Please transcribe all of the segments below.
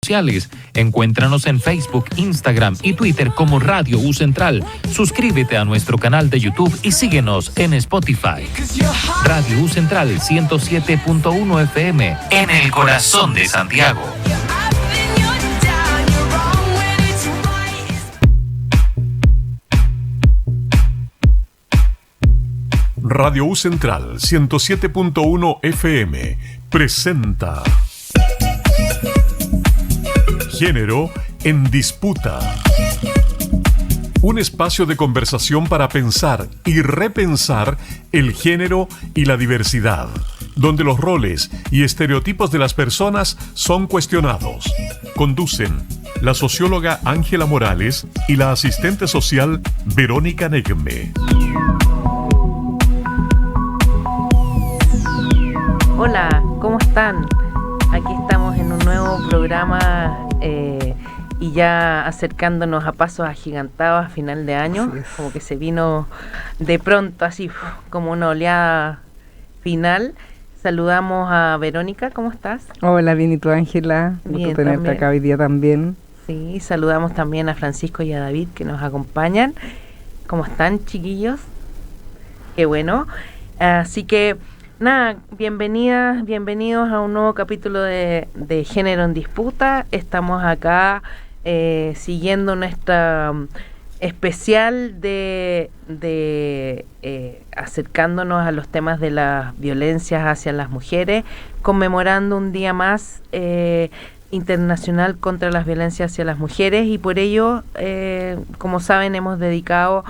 sociales. Encuéntranos en Facebook, Instagram y Twitter como Radio U Central. Suscríbete a nuestro canal de YouTube y síguenos en Spotify. Radio U Central 107.1 FM en el corazón de Santiago. Radio U Central 107.1 FM presenta Género en Disputa. Un espacio de conversación para pensar y repensar el género y la diversidad, donde los roles y estereotipos de las personas son cuestionados. Conducen la socióloga Ángela Morales y la asistente social Verónica Negme. Hola, ¿cómo están? Aquí estamos en un nuevo programa y ya acercándonos a pasos agigantados a final de año, como que se vino de pronto así como una oleada final. Saludamos a Verónica, ¿cómo estás? Hola, bien, ¿y tú, Ángela? Gusto tenerte también acá hoy día también. Sí, saludamos también a Francisco y a David que nos acompañan. ¿Cómo están, chiquillos? Qué bueno. Así que nada, bienvenidos a un nuevo capítulo de Género en Disputa. Estamos acá siguiendo nuestra especial de acercándonos a los temas de las violencias hacia las mujeres, conmemorando un día más internacional contra las violencias hacia las mujeres, y por ello, como saben, hemos dedicado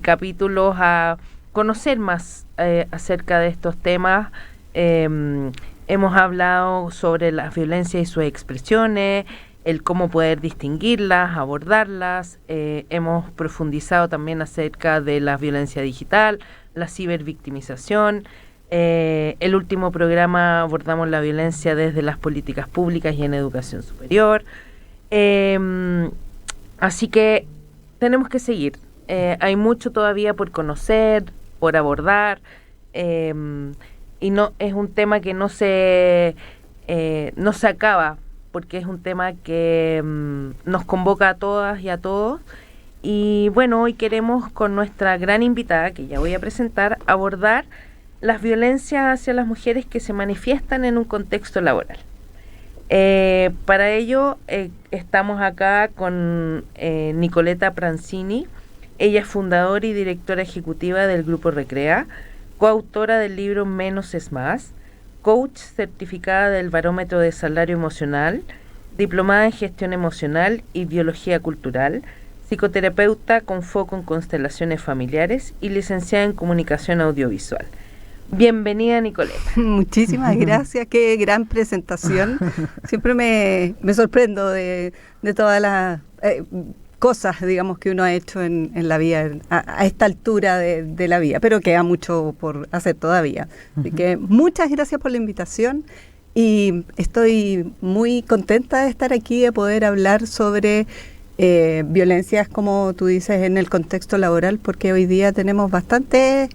capítulos a conocer más acerca de estos temas. Hemos hablado sobre las violencias y sus expresiones, el cómo poder distinguirlas, abordarlas. Hemos profundizado también acerca de la violencia digital, la cibervictimización. El último programa abordamos la violencia desde las políticas públicas y en educación superior. Así que tenemos que seguir. Hay mucho todavía por conocer, por abordar, y no es un tema que no se acaba, porque es un tema que nos convoca a todas y a todos. Y bueno, hoy queremos, con nuestra gran invitada, que ya voy a presentar, abordar las violencias hacia las mujeres que se manifiestan en un contexto laboral. Para ello estamos acá con Nicoleta Pranzini. Ella es fundadora y directora ejecutiva del Grupo Recrea, coautora del libro Menos es Más, coach certificada del Barómetro de Salario Emocional, diplomada en Gestión Emocional y Biología Cultural, psicoterapeuta con foco en constelaciones familiares y licenciada en Comunicación Audiovisual. Bienvenida, Nicoleta. Muchísimas gracias, qué gran presentación. Siempre me sorprendo de todas las cosas, digamos, que uno ha hecho en la vida, a esta altura de la vida, pero queda mucho por hacer todavía. Así que muchas gracias por la invitación y estoy muy contenta de estar aquí, de poder hablar sobre violencias, como tú dices, en el contexto laboral, porque hoy día tenemos bastante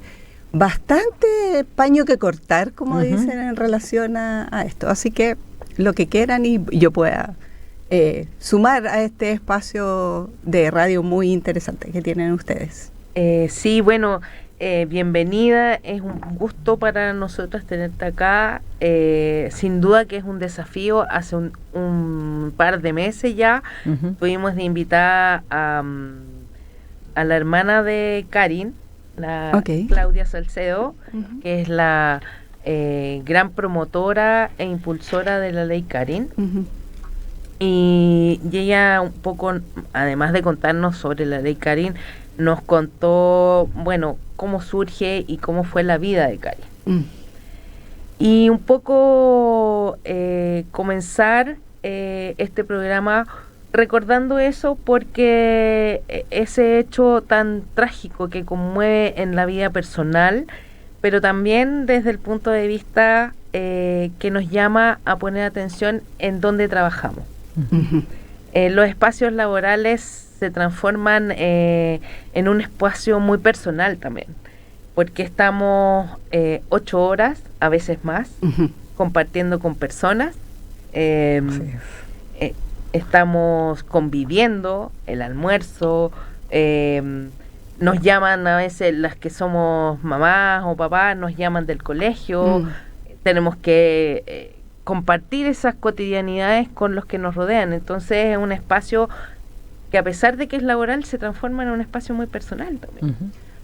paño que cortar, como dicen, en relación a esto. Así que lo que quieran y yo pueda sumar a este espacio de radio muy interesante que tienen ustedes. Sí, bueno, bienvenida, es un gusto para nosotros tenerte acá. Sin duda que es un desafío. Hace un par de meses ya tuvimos de invitar a la hermana de Karin, Claudia Salcedo, que es la gran promotora e impulsora de la ley Karin. Y ella un poco, además de contarnos sobre la ley Karin, nos contó, bueno, cómo surge y cómo fue la vida de Karin. Y un poco comenzar este programa recordando eso, porque ese hecho tan trágico que conmueve en la vida personal, pero también desde el punto de vista que nos llama a poner atención en dónde trabajamos. Los espacios laborales se transforman en un espacio muy personal también, porque estamos 8 horas, a veces más, compartiendo con personas, estamos conviviendo, el almuerzo, nos llaman a veces las que somos mamás o papás, nos llaman del colegio, tenemos que compartir esas cotidianidades con los que nos rodean, entonces es un espacio que a pesar de que es laboral se transforma en un espacio muy personal también.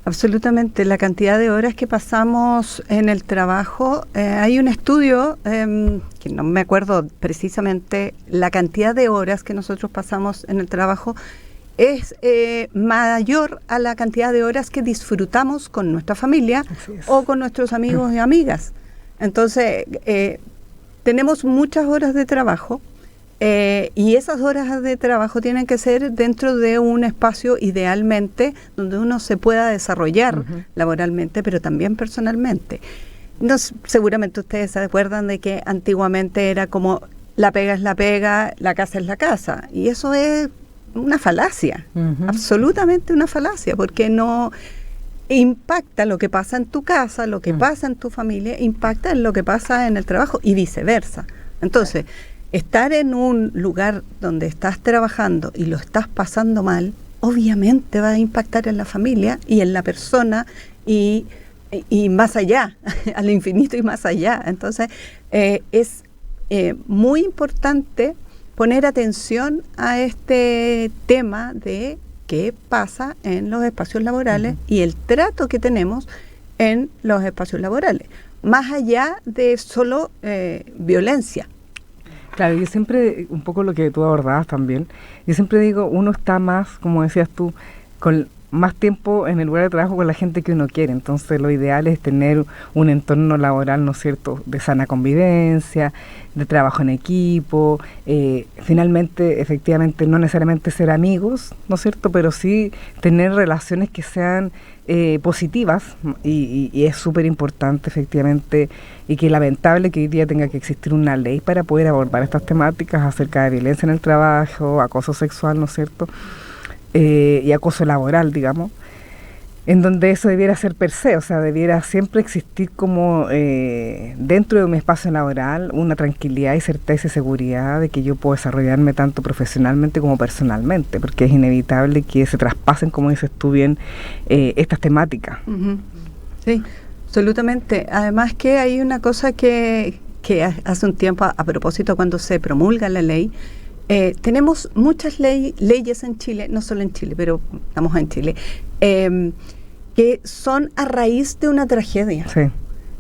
Absolutamente, la cantidad de horas que pasamos en el trabajo, hay un estudio, que no me acuerdo precisamente, la cantidad de horas que nosotros pasamos en el trabajo es mayor a la cantidad de horas que disfrutamos con nuestra familia o con nuestros amigos y amigas. Entonces, tenemos muchas horas de trabajo, y esas horas de trabajo tienen que ser dentro de un espacio idealmente donde uno se pueda desarrollar laboralmente, pero también personalmente. Seguramente ustedes se acuerdan de que antiguamente era como la pega es la pega, la casa es la casa, y eso es una falacia, absolutamente una falacia, porque no impacta lo que pasa en tu casa, lo que pasa en tu familia, impacta en lo que pasa en el trabajo y viceversa. Entonces, estar en un lugar donde estás trabajando y lo estás pasando mal, obviamente va a impactar en la familia y en la persona y más allá, al infinito y más allá. Entonces, es muy importante poner atención a este tema de qué pasa en los espacios laborales y el trato que tenemos en los espacios laborales, más allá de solo violencia. Claro, yo siempre, un poco lo que tú abordabas también, yo siempre digo, uno está más, como decías tú, con más tiempo en el lugar de trabajo con la gente que uno quiere. Entonces lo ideal es tener un entorno laboral, ¿no es cierto?, de sana convivencia, de trabajo en equipo, finalmente, efectivamente, no necesariamente ser amigos, ¿no es cierto?, pero sí tener relaciones que sean positivas, y es súper importante, efectivamente, y que lamentable que hoy día tenga que existir una ley para poder abordar estas temáticas acerca de violencia en el trabajo, acoso sexual, ¿no es cierto?, y acoso laboral, digamos, en donde eso debiera ser per se, o sea, debiera siempre existir como dentro de mi espacio laboral una tranquilidad y certeza y seguridad de que yo puedo desarrollarme tanto profesionalmente como personalmente, porque es inevitable que se traspasen, como dices tú bien, estas temáticas. Sí, absolutamente. Además que hay una cosa que hace un tiempo, a propósito cuando se promulga la ley, tenemos muchas leyes en Chile, no solo en Chile, pero estamos en Chile, que son a raíz de una tragedia. Sí.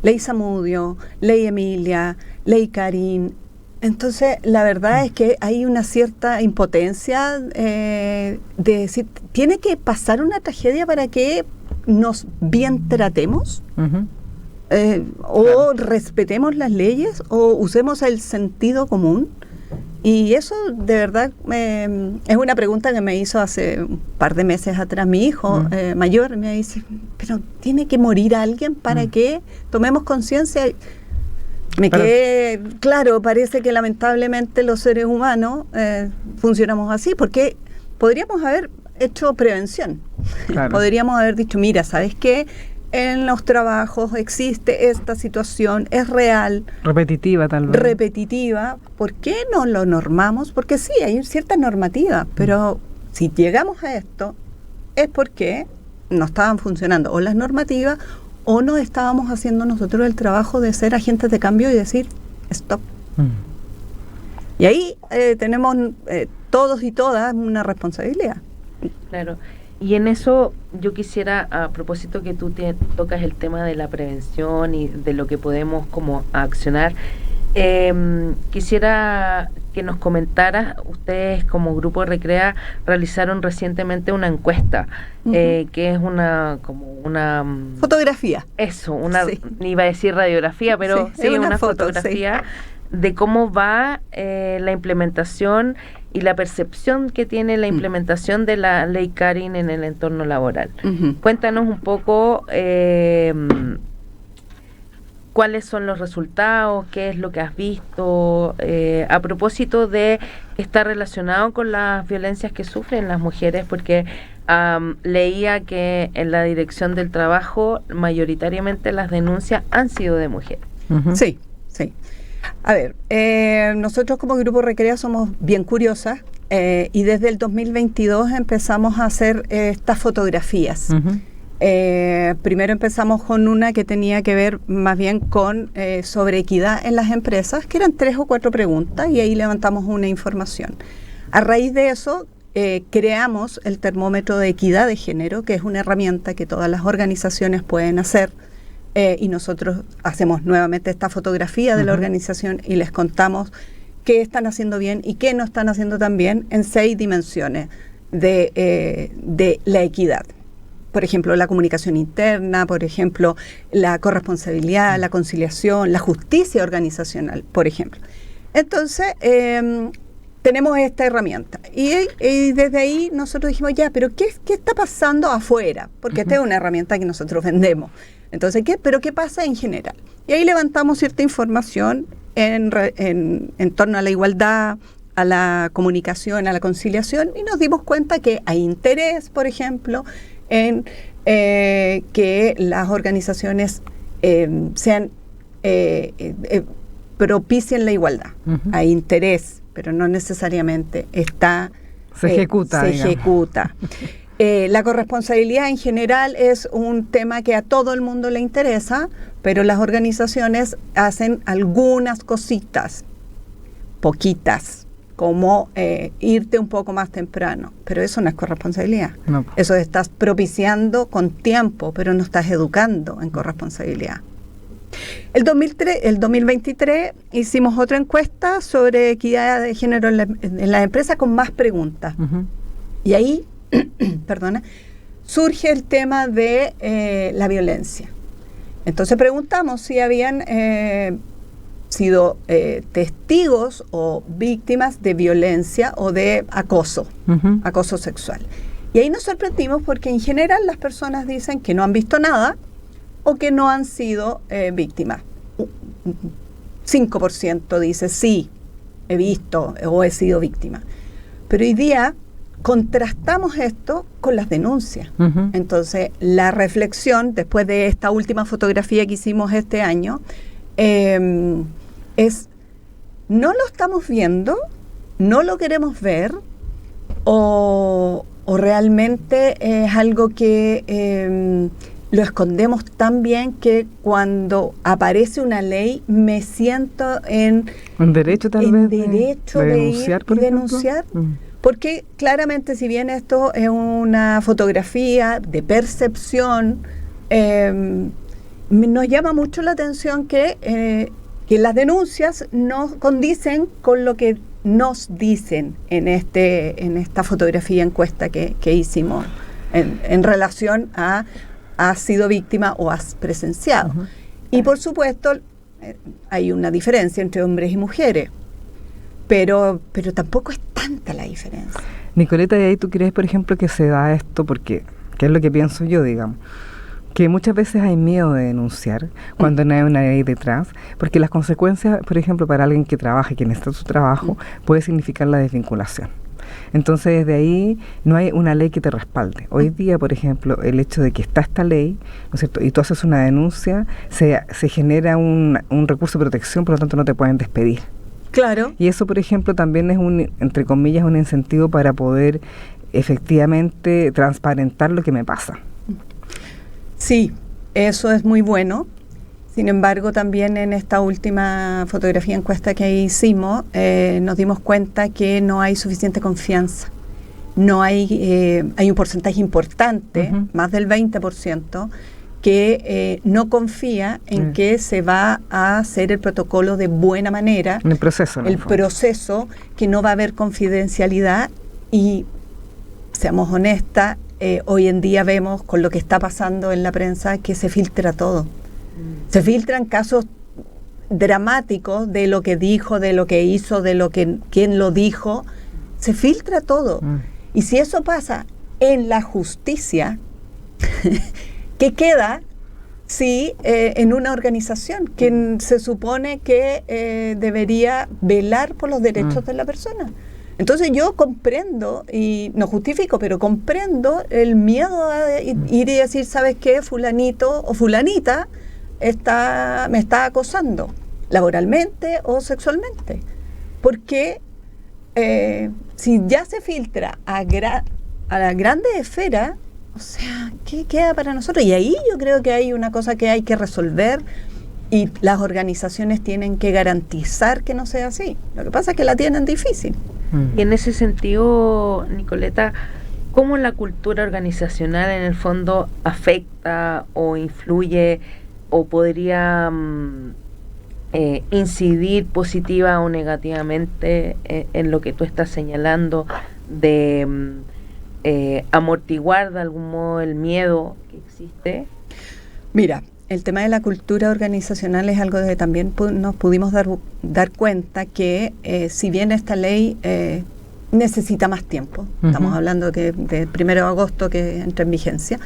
Ley Zamudio, Ley Emilia, Ley Karin. Entonces, la verdad es que hay una cierta impotencia de decir, ¿tiene que pasar una tragedia para que nos bien tratemos? O respetemos las leyes, o usemos el sentido común. Y eso de verdad es una pregunta que me hizo hace un par de meses atrás mi hijo mayor. Me dice, pero ¿tiene que morir alguien para que tomemos conciencia? Me quedé, claro, parece que lamentablemente los seres humanos funcionamos así, porque podríamos haber hecho prevención. Claro. Podríamos haber dicho, mira, ¿sabes qué? En los trabajos existe esta situación, es real. Repetitiva tal vez. Repetitiva. ¿Por qué no lo normamos? Porque sí, hay cierta normativa, pero si llegamos a esto es porque no estaban funcionando o las normativas o no estábamos haciendo nosotros el trabajo de ser agentes de cambio y decir, stop. Y ahí tenemos todos y todas una responsabilidad. Claro. Y en eso yo quisiera, a propósito que tú tocas el tema de la prevención y de lo que podemos como accionar, quisiera que nos comentaras, ustedes como Grupo Recrea realizaron recientemente una encuesta, que es una fotografía. Eso, iba a decir radiografía, pero sí una fotografía de cómo va la implementación y la percepción que tiene la implementación de la Ley Karin en el entorno laboral. Cuéntanos un poco cuáles son los resultados, qué es lo que has visto, a propósito de que está relacionado con las violencias que sufren las mujeres, porque leía que en la Dirección del Trabajo mayoritariamente las denuncias han sido de mujeres. Sí, sí. A ver, nosotros como Grupo Recrea somos bien curiosas y desde el 2022 empezamos a hacer estas fotografías. Primero empezamos con una que tenía que ver más bien con sobre equidad en las empresas, que eran 3 o 4 preguntas y ahí levantamos una información. A raíz de eso creamos el termómetro de equidad de género, que es una herramienta que todas las organizaciones pueden hacer. Y nosotros hacemos nuevamente esta fotografía de la organización y les contamos qué están haciendo bien y qué no están haciendo tan bien en 6 dimensiones de la equidad. Por ejemplo, la comunicación interna, por ejemplo, la corresponsabilidad, la conciliación, la justicia organizacional, por ejemplo. Entonces, tenemos esta herramienta. Y desde ahí nosotros dijimos, ya, pero ¿qué está pasando afuera? Porque esta es una herramienta que nosotros vendemos. Entonces, ¿pero qué pasa en general? Y ahí levantamos cierta información en torno a la igualdad, a la comunicación, a la conciliación, y nos dimos cuenta que hay interés, por ejemplo, en que las organizaciones propicien la igualdad. Hay interés, pero no necesariamente se ejecuta. La corresponsabilidad en general es un tema que a todo el mundo le interesa, pero las organizaciones hacen algunas cositas, poquitas, como irte un poco más temprano, pero eso no es corresponsabilidad. No. Eso estás propiciando con tiempo, pero no estás educando en corresponsabilidad. El 2023 hicimos otra encuesta sobre equidad de género en la empresa con más preguntas. Y ahí surge el tema de la violencia. Entonces preguntamos si habían sido testigos o víctimas de violencia o de acoso sexual. Y ahí nos sorprendimos porque en general las personas dicen que no han visto nada o que no han sido víctimas. 5% dice sí, he visto o he sido víctima. Pero hoy día contrastamos esto con las denuncias. Entonces, la reflexión, después de esta última fotografía que hicimos este año, es, no lo estamos viendo, no lo queremos ver, o realmente es algo que lo escondemos tan bien que cuando aparece una ley me siento en derecho tal vez de denunciar, ir y denunciar. Porque claramente, si bien esto es una fotografía de percepción, nos llama mucho la atención que las denuncias no condicen con lo que nos dicen en esta fotografía encuesta que hicimos en relación a has sido víctima o has presenciado. Y por supuesto hay una diferencia entre hombres y mujeres, pero tampoco es tanta la diferencia. Nicoleta, ¿y ahí tú crees, por ejemplo, que se da esto? Porque, ¿qué es lo que pienso yo, digamos? Que muchas veces hay miedo de denunciar cuando no hay una ley detrás, porque las consecuencias, por ejemplo, para alguien que trabaja y que necesita su trabajo, puede significar la desvinculación. Entonces, desde ahí no hay una ley que te respalde. Hoy día, por ejemplo, el hecho de que está esta ley, ¿no es cierto?, y tú haces una denuncia, se genera un recurso de protección, por lo tanto no te pueden despedir. Claro. Y eso, por ejemplo, también es entre comillas, un incentivo para poder efectivamente transparentar lo que me pasa. Sí, eso es muy bueno. Sin embargo, también en esta última fotografía encuesta que hicimos, nos dimos cuenta que no hay suficiente confianza. No hay un porcentaje importante, más del 20%, que no confía en que se va a hacer el protocolo de buena manera. En el proceso. El proceso, que no va a haber confidencialidad y, seamos honestas, hoy en día vemos con lo que está pasando en la prensa que se filtra todo. Se filtran casos dramáticos de lo que dijo, de lo que hizo, quién lo dijo. Se filtra todo. Y si eso pasa en la justicia, ¿qué queda si en una organización que se supone que debería velar por los derechos de la persona? Entonces yo comprendo, y no justifico, pero comprendo el miedo a ir y decir, ¿sabes qué? Fulanito o fulanita me está acosando. laboralmente o sexualmente. Porque si ya se filtra a la grande esfera, o sea, ¿qué queda para nosotros? Y ahí yo creo que hay una cosa que hay que resolver y las organizaciones tienen que garantizar que no sea así. Lo que pasa es que la tienen difícil. Y en ese sentido, Nicoleta, ¿cómo la cultura organizacional en el fondo afecta o influye o podría incidir positiva o negativamente en lo que tú estás señalando de amortiguar de algún modo el miedo que existe? Mira, el tema de la cultura organizacional es algo que también nos pudimos dar cuenta que si bien esta ley necesita más tiempo, estamos hablando que de 1 de agosto que entra en vigencia,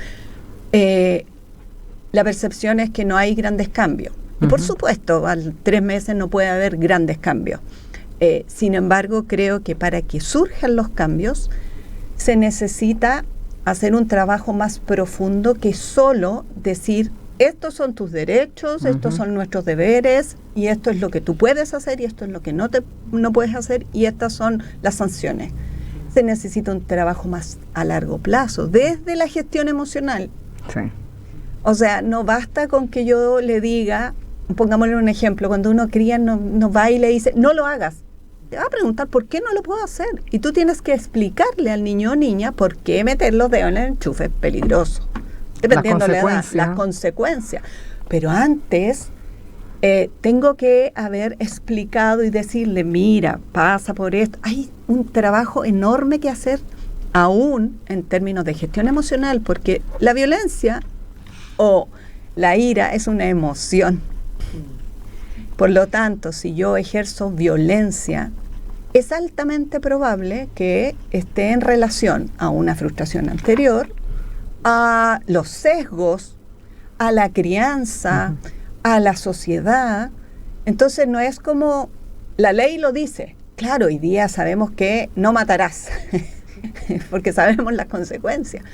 la percepción es que no hay grandes cambios. Y por supuesto, al 3 meses no puede haber grandes cambios. Sin embargo, creo que para que surjan los cambios se necesita hacer un trabajo más profundo que solo decir: estos son tus derechos, estos son nuestros deberes, y esto es lo que tú puedes hacer, y esto es lo que no puedes hacer, y estas son las sanciones. Se necesita un trabajo más a largo plazo, desde la gestión emocional. Sí. O sea, no basta con que yo le diga, pongámosle un ejemplo, cuando uno cría no va y le dice, no lo hagas. Te va a preguntar, ¿por qué no lo puedo hacer? Y tú tienes que explicarle al niño o niña por qué meter los dedos en el enchufe es peligroso. Dependiendo de la edad, las consecuencias. Pero antes tengo que haber explicado y decirle, mira, pasa por esto. Hay un trabajo enorme que hacer aún en términos de gestión emocional, porque la violencia o la ira es una emoción. Por lo tanto, si yo ejerzo violencia, es altamente probable que esté en relación a una frustración anterior, a los sesgos, a la crianza, a la sociedad. Entonces no es como la ley lo dice. Claro, hoy día sabemos que no matarás, porque sabemos las consecuencias,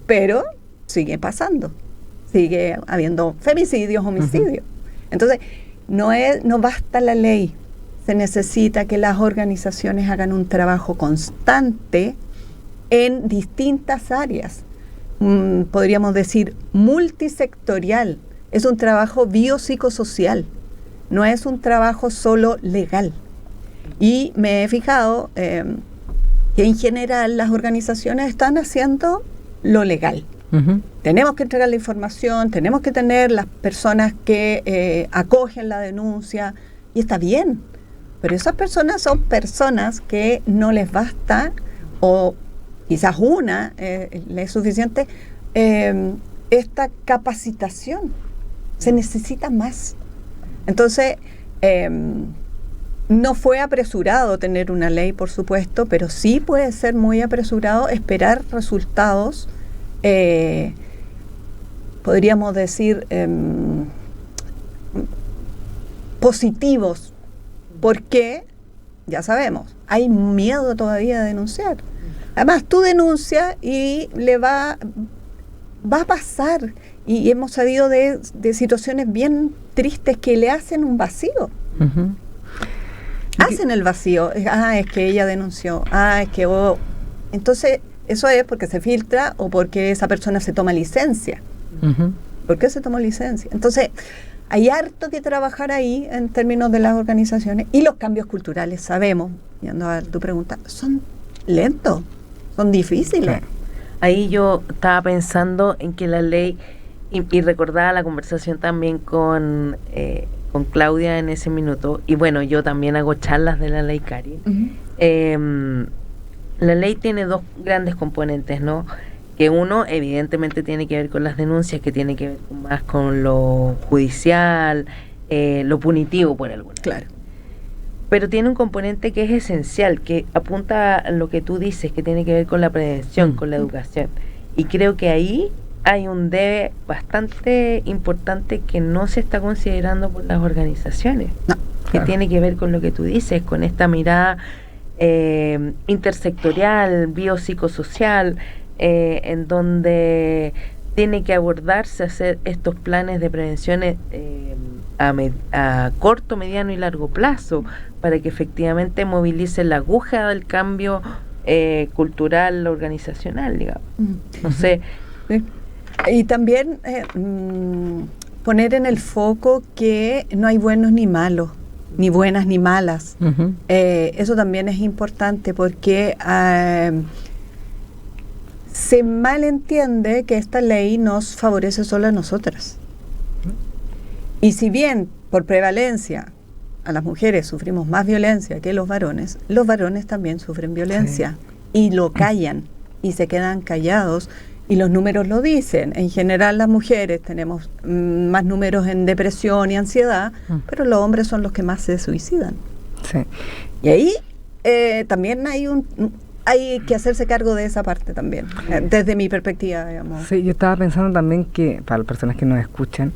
pero sigue pasando, sigue habiendo femicidios, homicidios. Entonces no basta la ley, se necesita que las organizaciones hagan un trabajo constante en distintas áreas. Podríamos decir multisectorial, es un trabajo biopsicosocial, no es un trabajo solo legal. Y me he fijado que en general las organizaciones están haciendo lo legal. Tenemos que entregar la información, tenemos que tener las personas que acogen la denuncia, y está bien, pero esas personas son personas que no les basta, o quizás una le es suficiente, esta capacitación. Se necesita más. Entonces, no fue apresurado tener una ley, por supuesto, pero sí puede ser muy apresurado esperar resultados, podríamos decir, positivos, porque, ya sabemos, hay miedo todavía de denunciar. Además, tú denuncias y va a pasar, y hemos sabido de situaciones bien tristes que le hacen un vacío. Hacen el vacío. Es que ella denunció. Es que... Entonces, eso es porque se filtra o porque esa persona se toma licencia. ¿Por qué se tomó licencia? Entonces, hay harto que trabajar ahí en términos de las organizaciones, y los cambios culturales, sabemos, yendo a tu pregunta, son lentos, son difíciles. Ahí yo estaba pensando en que la ley, y recordaba la conversación también con Claudia en ese minuto, y bueno, yo también hago charlas de la ley Cari. La ley tiene dos grandes componentes, ¿no? Que uno evidentemente tiene que ver con las denuncias, que tiene que ver más con lo judicial, lo punitivo por alguna. Claro. Pero tiene un componente que es esencial, que apunta a lo que tú dices, que tiene que ver con la prevención, con la educación. Y creo que ahí hay un debe bastante importante que no se está considerando por las organizaciones. No, que tiene que ver con lo que tú dices, con esta mirada intersectorial, biopsicosocial, en donde tiene que abordarse, hacer estos planes de prevención a corto, mediano y largo plazo, para que efectivamente movilice la aguja del cambio cultural, organizacional, digamos. No sé. Sí. Y también poner en el foco que no hay buenos ni malos, ni buenas ni malas. Eso también es importante porque se malentiende que esta ley nos favorece solo a nosotras. Y si bien por prevalencia a las mujeres sufrimos más violencia que los varones también sufren violencia, y lo callan y se quedan callados, y los números lo dicen. En general las mujeres tenemos más números en depresión y ansiedad, pero los hombres son los que más se suicidan. Sí. Y ahí también hay que hacerse cargo de esa parte también, desde mi perspectiva, digamos. Sí, yo estaba pensando también que, para las personas que nos escuchan,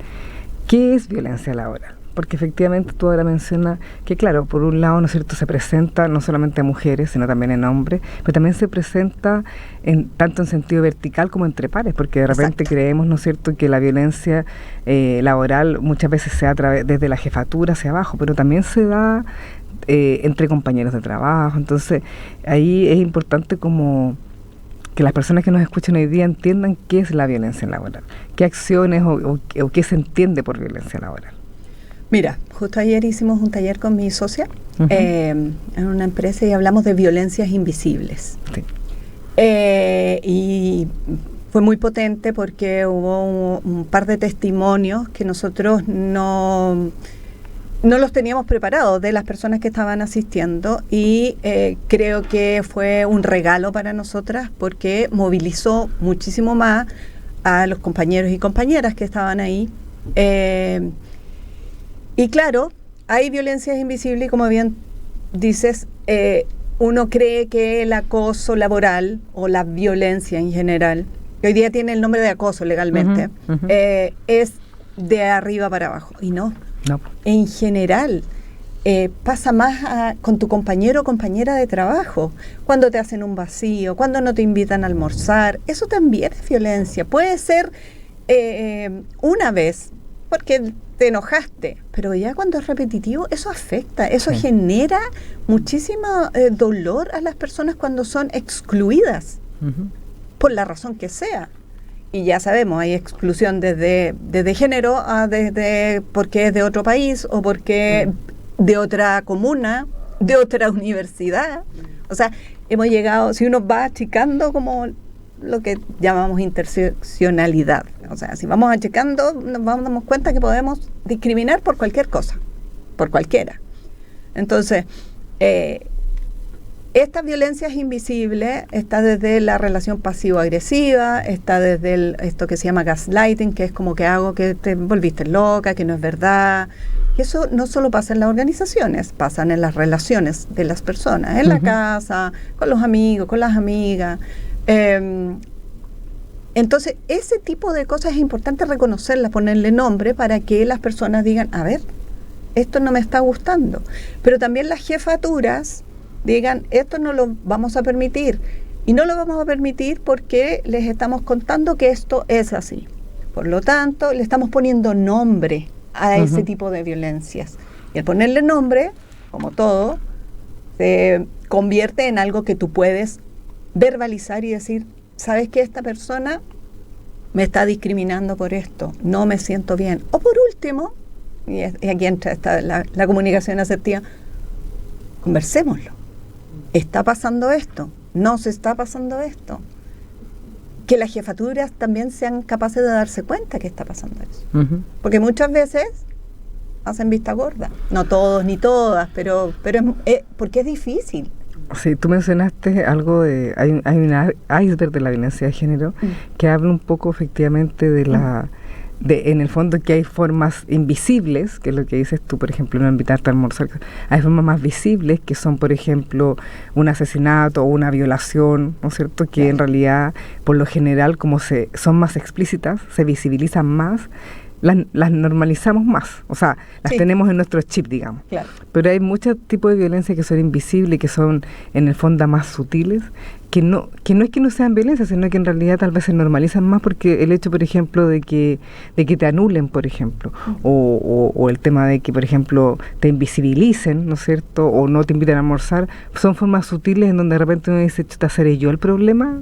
¿qué es violencia laboral? Porque efectivamente tú ahora mencionas que, claro, por un lado, ¿no es cierto?, se presenta no solamente a mujeres, sino también en hombres, pero también se presenta tanto en sentido vertical como entre pares, porque de repente creemos, ¿no es cierto?, que la violencia laboral muchas veces se da desde la jefatura hacia abajo, pero también se da entre compañeros de trabajo. Entonces ahí es importante como que las personas que nos escuchan hoy día entiendan qué es la violencia laboral, qué acciones o qué se entiende por violencia laboral. Mira, justo ayer hicimos un taller con mi socia en una empresa y hablamos de violencias invisibles. Sí. Y fue muy potente porque hubo un par de testimonios que nosotros no los teníamos preparados de las personas que estaban asistiendo, y creo que fue un regalo para nosotras porque movilizó muchísimo más a los compañeros y compañeras que estaban ahí. Y claro, hay violencias invisibles y, como bien dices, uno cree que el acoso laboral o la violencia en general, que hoy día tiene el nombre de acoso legalmente, es de arriba para abajo, y no. En general pasa más con tu compañero o compañera de trabajo, cuando te hacen un vacío, cuando no te invitan a almorzar. Eso también es violencia. Puede ser una vez porque te enojaste, pero ya cuando es repetitivo, eso afecta, eso genera muchísimo dolor a las personas cuando son excluidas por la razón que sea. Y ya sabemos, hay exclusión desde género a desde porque es de otro país o porque de otra comuna, de otra universidad. O sea, hemos llegado, si uno va achicando como lo que llamamos interseccionalidad. O sea, si vamos achicando, nos damos cuenta que podemos discriminar por cualquier cosa, por cualquiera. Entonces, estas violencias invisibles está desde la relación pasivo-agresiva, está desde esto que se llama gaslighting, que es como que hago que te volviste loca, que no es verdad. Y eso no solo pasa en las organizaciones, pasan en las relaciones de las personas, en la casa, con los amigos, con las amigas. Entonces, ese tipo de cosas es importante reconocerlas, ponerle nombre para que las personas digan, a ver, esto no me está gustando. Pero también las jefaturas digan, esto no lo vamos a permitir. Y no lo vamos a permitir porque les estamos contando que esto es así. Por lo tanto, le estamos poniendo nombre a ese tipo de violencias. Y al ponerle nombre, como todo, se convierte en algo que tú puedes verbalizar y decir, ¿sabes qué? Esta persona me está discriminando por esto, no me siento bien. O por último, y aquí entra la comunicación asertiva, conversémoslo. ¿Está pasando esto? ¿No se está pasando esto? Que las jefaturas también sean capaces de darse cuenta que está pasando eso. Porque muchas veces hacen vista gorda. No todos ni todas, pero porque es difícil. Sí, tú mencionaste algo de... Hay un iceberg de la violencia de género que habla un poco efectivamente de la... en el fondo que hay formas invisibles, que es lo que dices tú, por ejemplo, no invitarte a almorzar. Hay formas más visibles que son, por ejemplo, un asesinato o una violación, ¿no es cierto? Que en realidad, por lo general, como son más explícitas, se visibilizan más, las normalizamos más, o sea, las tenemos en nuestro chip, digamos. Claro. Pero hay muchos tipos de violencia que son invisibles y que son, en el fondo, más sutiles, no es que no sean violencia, sino que en realidad tal vez se normalizan más, porque el hecho, por ejemplo, de que te anulen, por ejemplo, o el tema de que, por ejemplo, te invisibilicen, ¿no es cierto?, o no te inviten a almorzar, son formas sutiles en donde de repente uno dice, chuta, ¿seré yo el problema?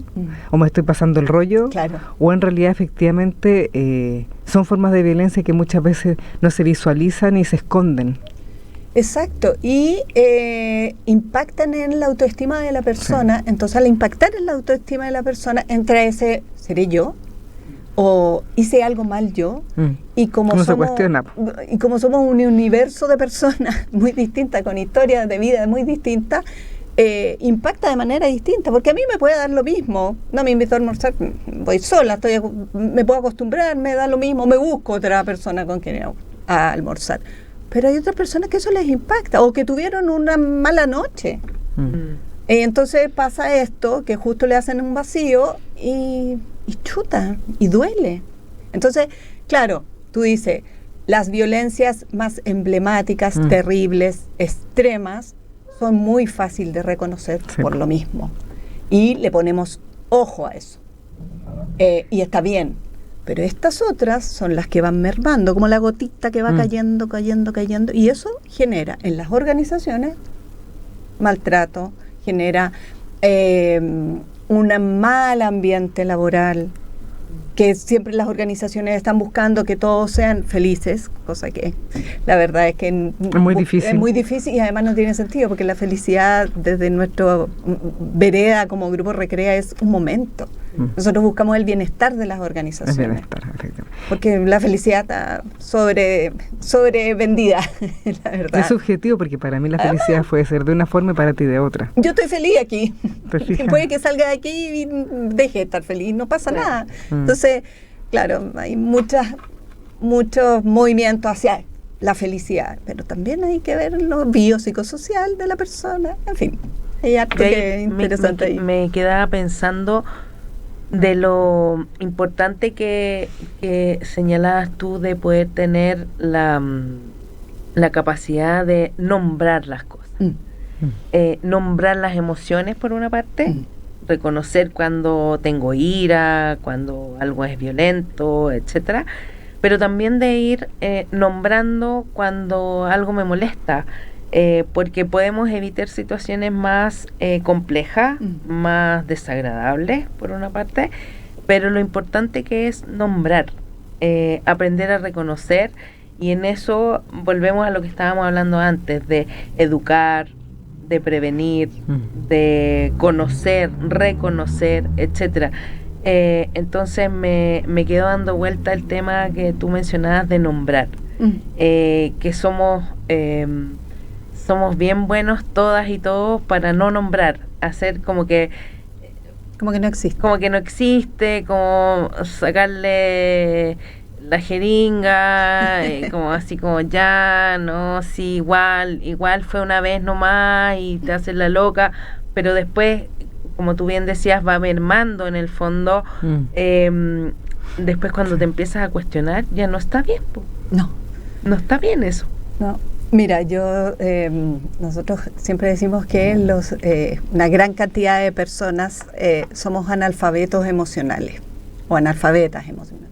¿O me estoy pasando el rollo? Claro. O en realidad, efectivamente, son formas de violencia que muchas veces no se visualizan y se esconden. Exacto, y impactan en la autoestima de la persona. Sí. Entonces, al impactar en la autoestima de la persona, entra ese, ¿seré yo? ¿O hice algo mal yo? Y como no se cuestiona. Y como somos un universo de personas muy distintas, con historias de vida muy distintas, impacta de manera distinta, porque a mí me puede dar lo mismo. No me invito a almorzar, voy sola, me puedo acostumbrar, me da lo mismo, me busco otra persona con quien a almorzar. Pero hay otras personas que eso les impacta, o que tuvieron una mala noche. Entonces pasa esto, que justo le hacen un vacío y chuta, y duele. Entonces, claro, tú dices, las violencias más emblemáticas, terribles, extremas, son muy fáciles de reconocer por lo mismo. Y le ponemos ojo a eso. Y está bien. Pero estas otras son las que van mermando, como la gotita que va cayendo, y eso genera en las organizaciones maltrato, genera un mal ambiente laboral, que siempre las organizaciones están buscando que todos sean felices, cosa que la verdad es que es muy difícil y además no tiene sentido, porque la felicidad desde nuestro vereda como grupo Recrea es un momento. Nosotros buscamos el bienestar de las organizaciones. El bienestar, efectivamente. Porque la felicidad está sobre vendida, la verdad. Es subjetivo, porque para mí la felicidad puede ser de una forma y para ti de otra. Yo estoy feliz aquí. Puede que salga de aquí y deje de estar feliz, no pasa nada. Entonces, claro, hay muchos movimientos hacia la felicidad, pero también hay que ver lo biopsicosocial de la persona. En fin, hay algo que interesante ahí. Me quedaba pensando de lo importante que señalabas tú de poder tener la capacidad de nombrar las cosas. Nombrar las emociones, por una parte, reconocer cuando tengo ira, cuando algo es violento, etcétera, pero también de ir nombrando cuando algo me molesta, porque podemos evitar situaciones más complejas, más desagradables, por una parte, pero lo importante que es nombrar, aprender a reconocer, y en eso volvemos a lo que estábamos hablando antes, de educar, de prevenir, de conocer, reconocer, etcétera. Entonces me quedó dando vuelta el tema que tú mencionabas de nombrar, que somos bien buenos todas y todos para no nombrar, hacer como que no existe, como sacarle la jeringa, como así como ya, no, sí, igual fue una vez nomás y te haces la loca, pero después, como tú bien decías, va mermando en el fondo. Después cuando te empiezas a cuestionar, ya no está bien. No está bien eso. No. Mira, nosotros siempre decimos que una gran cantidad de personas somos analfabetos emocionales o analfabetas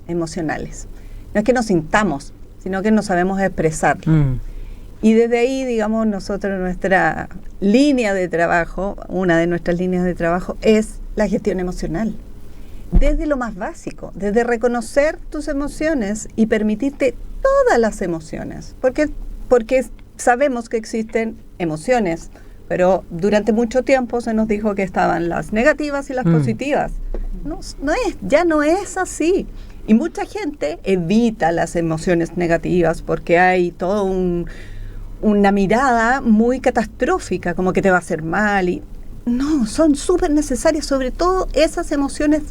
emocionales. No es que nos sintamos, sino que no sabemos expresar. Y desde ahí, digamos, nosotros nuestra línea de trabajo, una de nuestras líneas de trabajo es la gestión emocional. Desde lo más básico, desde reconocer tus emociones y permitirte todas las emociones, porque sabemos que existen emociones, pero durante mucho tiempo se nos dijo que estaban las negativas y las positivas. Ya no es así. Y mucha gente evita las emociones negativas porque hay toda una mirada muy catastrófica, como que te va a hacer mal. Y no, son súper necesarias, sobre todo esas emociones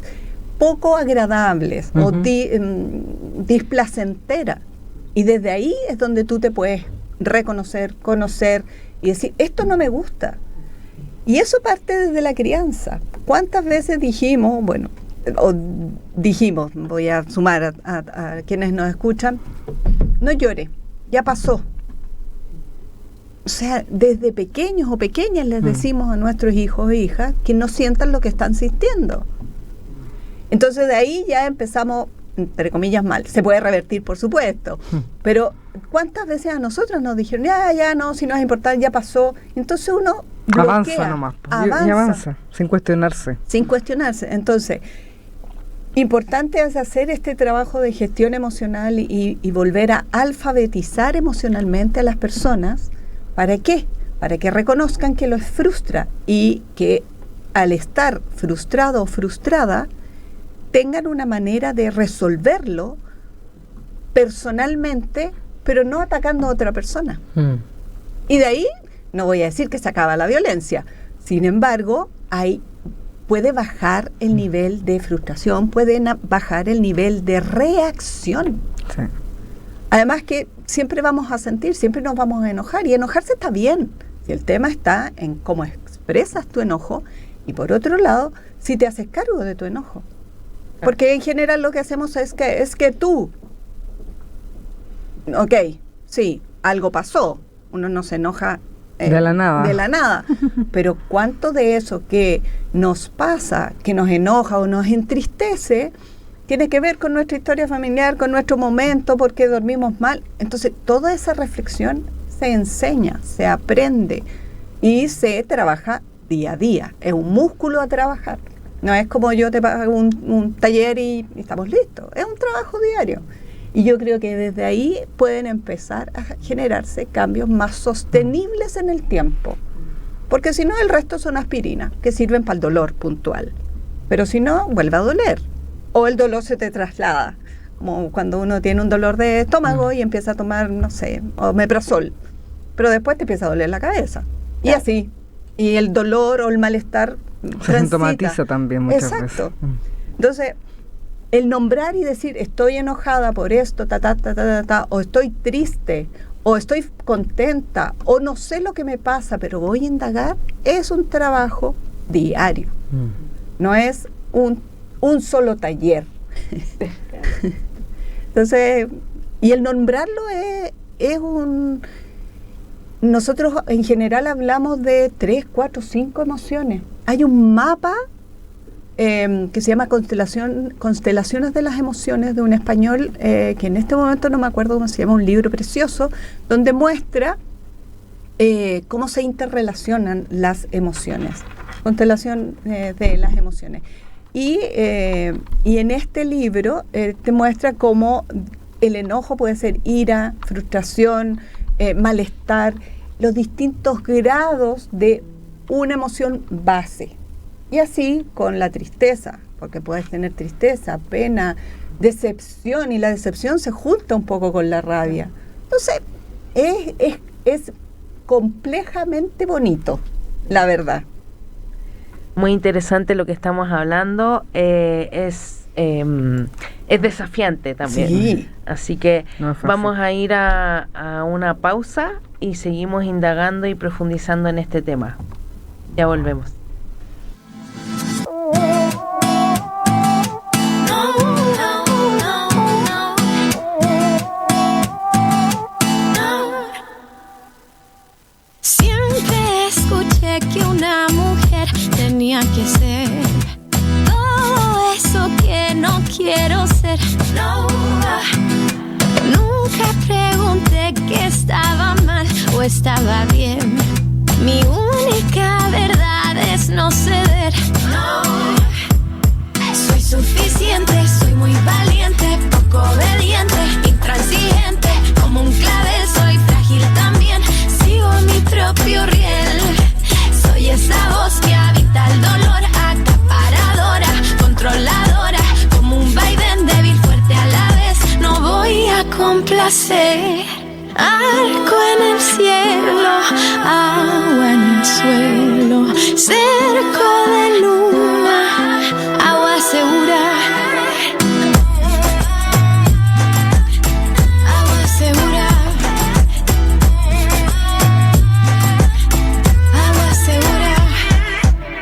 poco agradables o displacenteras. Y desde ahí es donde tú te puedes reconocer, conocer y decir, esto no me gusta. Y eso parte desde la crianza. ¿Cuántas veces dijimos, voy a sumar a quienes nos escuchan, no llore, ya pasó. O sea, desde pequeños o pequeñas les decimos a nuestros hijos e hijas que no sientan lo que están sintiendo. Entonces de ahí ya empezamos, entre comillas, mal. Se puede revertir, por supuesto, pero ¿cuántas veces a nosotros nos dijeron, ya no, si no es importante, ya pasó? Entonces uno bloquea, avanza nomás, y avanza, sin cuestionarse. Sin cuestionarse. Entonces, importante es hacer este trabajo de gestión emocional y volver a alfabetizar emocionalmente a las personas. ¿Para qué? Para que reconozcan que los frustra y que al estar frustrado o frustrada tengan una manera de resolverlo personalmente, pero no atacando a otra persona. Y de ahí, no voy a decir que se acaba la violencia, sin embargo, puede bajar el nivel de frustración, puede bajar el nivel de reacción. Sí. Además que siempre vamos a sentir, siempre nos vamos a enojar, y enojarse está bien, si el tema está en cómo expresas tu enojo, y por otro lado, si te haces cargo de tu enojo. Porque en general lo que hacemos es que tú, ok, sí, algo pasó, uno no se enoja de la nada, pero cuánto de eso que nos pasa, que nos enoja o nos entristece, tiene que ver con nuestra historia familiar, con nuestro momento, porque dormimos mal. Entonces toda esa reflexión se enseña, se aprende y se trabaja día a día, es un músculo a trabajar. No es como yo te pago un taller y estamos listos. Es un trabajo diario. Y yo creo que desde ahí pueden empezar a generarse cambios más sostenibles en el tiempo. Porque si no, el resto son aspirinas, que sirven para el dolor puntual. Pero si no, vuelve a doler. O el dolor se te traslada. Como cuando uno tiene un dolor de estómago y empieza a tomar, no sé, omeprazol. Pero después te empieza a doler la cabeza. Y así. Y el dolor o el malestar se sintomatiza también muchas veces. Exacto. Entonces, el nombrar y decir, estoy enojada por esto, o estoy triste, o estoy contenta, o no sé lo que me pasa, pero voy a indagar, es un trabajo diario. No es un solo taller. Entonces, y el nombrarlo es un... Nosotros en general hablamos de 3, 4, 5 emociones. Hay un mapa que se llama Constelaciones de las Emociones, de un español que en este momento no me acuerdo cómo se llama, un libro precioso, donde muestra cómo se interrelacionan las emociones. Constelación de las emociones. Y en este libro te muestra cómo el enojo puede ser ira, frustración, malestar, los distintos grados de una emoción base. Y así con la tristeza, porque puedes tener tristeza, pena, decepción, y la decepción se junta un poco con la rabia. Entonces, es complejamente bonito, la verdad. Muy interesante lo que estamos hablando, es desafiante también. Sí. Así que no vamos a ir a una pausa y seguimos indagando y profundizando en este tema. Ya volvemos. Siempre escuché que una mujer tenía que ser todo eso que no quiero ser. No, nunca pregunté que estaba mal o estaba bien. Mi única verdad es no ceder. No, soy suficiente, soy muy valiente, poco obediente, intransigente, como un clavel, soy frágil también, sigo mi propio riel. Soy esa voz que habita el dolor, acaparadora, controladora, como un vaivén débil, fuerte a la vez. No voy a complacer. Arco en el cielo, agua en el suelo, cerco de luna, agua segura. Agua segura. Agua segura.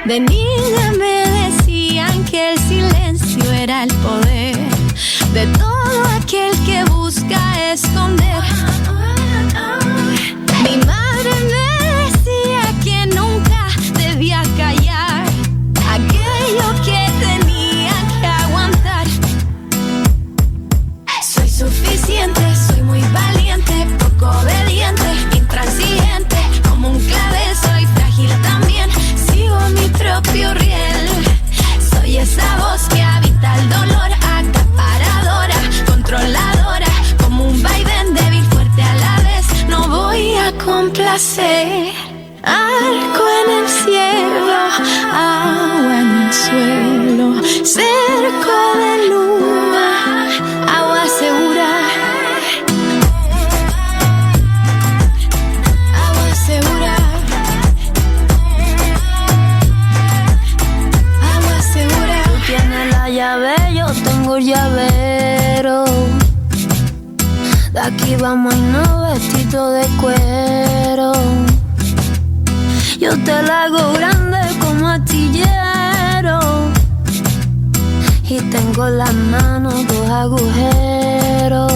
De niña me decían que el silencio era el poder de todo aquel que busca esconder. Mi madre me y vamos a irnos vestidos de cuero. Yo te la hago grande como astillero y tengo las manos 2 agujeros.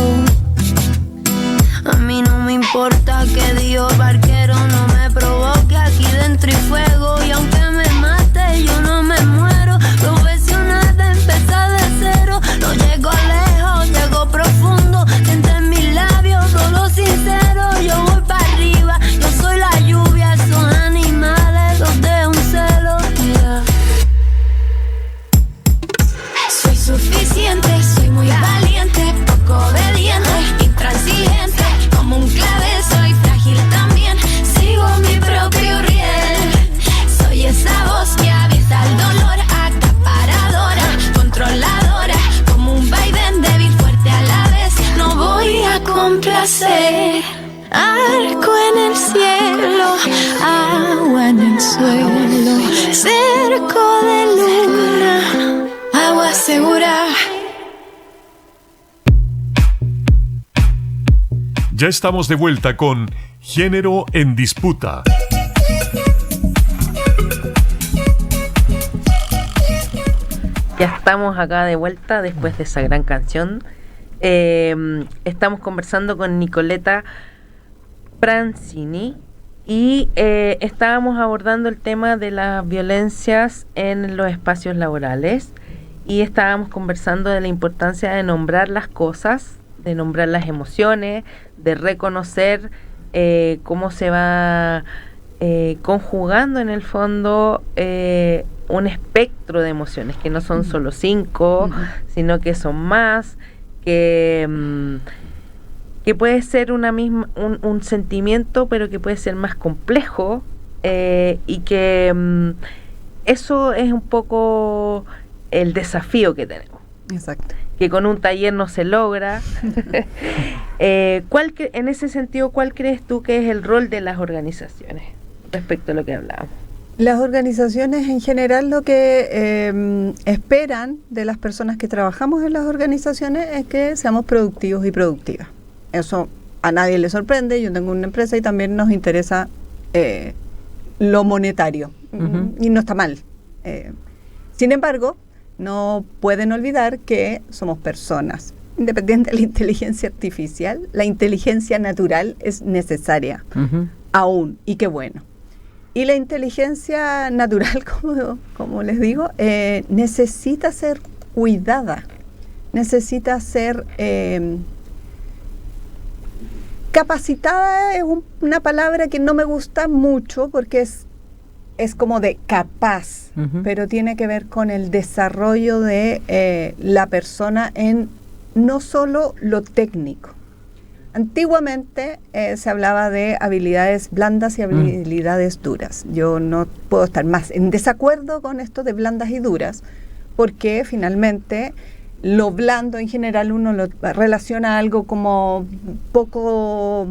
A mí no me importa que Dios barquero no me provoque aquí dentro y fuego. Y aunque me mate yo no me muero. Profesional de empezar de cero. No llego lejos, llego profundo. Entre mis labios todo sincero. Yo voy para arriba, yo soy la lluvia. Esos animales los de un celo. Mira. Soy suficiente, soy muy valiente, poco obediente, intransigente. Como un clave soy frágil también, sigo mi propio riel. Soy esa voz que avisa el dolor, acaparadora, controladora. Como un vaivén débil, fuerte a la vez, no voy a complacer. Arco en el cielo, agua en el suelo, cerco de luna, agua segura. Ya estamos de vuelta con Género en Disputa. Ya estamos acá de vuelta después de esa gran canción. Estamos conversando con Nicoleta Pranzini y estábamos abordando el tema de las violencias en los espacios laborales y estábamos conversando de la importancia de nombrar las cosas, de nombrar las emociones, de reconocer cómo se va conjugando en el fondo un espectro de emociones, que no son solo 5, sino que son más, que puede ser una misma un sentimiento, pero que puede ser más complejo, y que eso es un poco el desafío que tenemos. Exacto. Que con un taller no se logra. En ese sentido, ¿cuál crees tú que es el rol de las organizaciones respecto a lo que hablábamos? Las organizaciones en general lo que esperan de las personas que trabajamos en las organizaciones es que seamos productivos y productivas. Eso a nadie le sorprende. Yo tengo una empresa y también nos interesa lo monetario. Y no está mal. Sin embargo, no pueden olvidar que somos personas. Independiente de la inteligencia artificial, la inteligencia natural es necesaria aún, y qué bueno. Y la inteligencia natural, como les digo, necesita ser cuidada, necesita ser capacitada. Es una palabra que no me gusta mucho porque es como de capaz, pero tiene que ver con el desarrollo de la persona en no solo lo técnico. Antiguamente se hablaba de habilidades blandas y habilidades duras. Yo no puedo estar más en desacuerdo con esto de blandas y duras, porque finalmente lo blando en general uno lo relaciona a algo como poco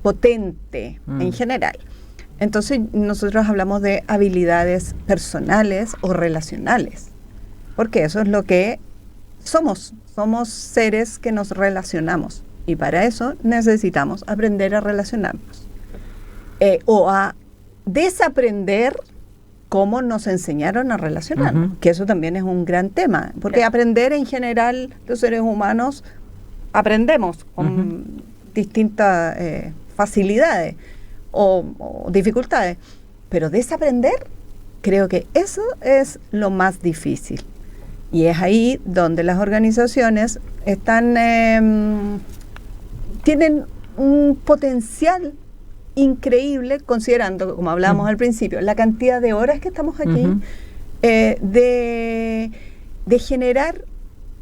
potente en general. Entonces nosotros hablamos de habilidades personales o relacionales, porque eso es lo que somos seres que nos relacionamos. Y para eso necesitamos aprender a relacionarnos. O a desaprender cómo nos enseñaron a relacionarnos, que eso también es un gran tema. Porque aprender en general, los seres humanos aprendemos con distintas facilidades o dificultades. Pero desaprender, creo que eso es lo más difícil. Y es ahí donde las organizaciones tienen un potencial increíble, considerando, como hablábamos al principio, la cantidad de horas que estamos aquí, de generar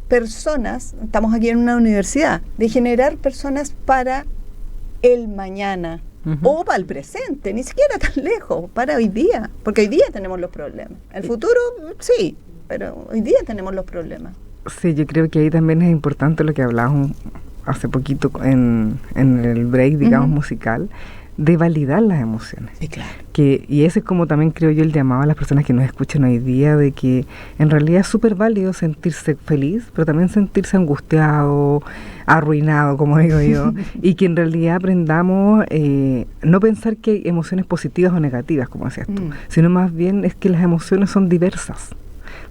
personas. Estamos aquí en una universidad, de generar personas para el mañana, o para el presente, ni siquiera tan lejos, para hoy día, porque hoy día tenemos los problemas. El futuro, sí, pero hoy día tenemos los problemas. Sí, yo creo que ahí también es importante lo que hablábamos hace poquito en el break, digamos, musical, de validar las emociones. Sí, claro. Y ese es como también creo yo el llamado a las personas que nos escuchan hoy día, de que en realidad es súper válido sentirse feliz, pero también sentirse angustiado, arruinado, como digo yo, y que en realidad aprendamos no pensar que hay emociones positivas o negativas, como decías tú, sino más bien es que las emociones son diversas.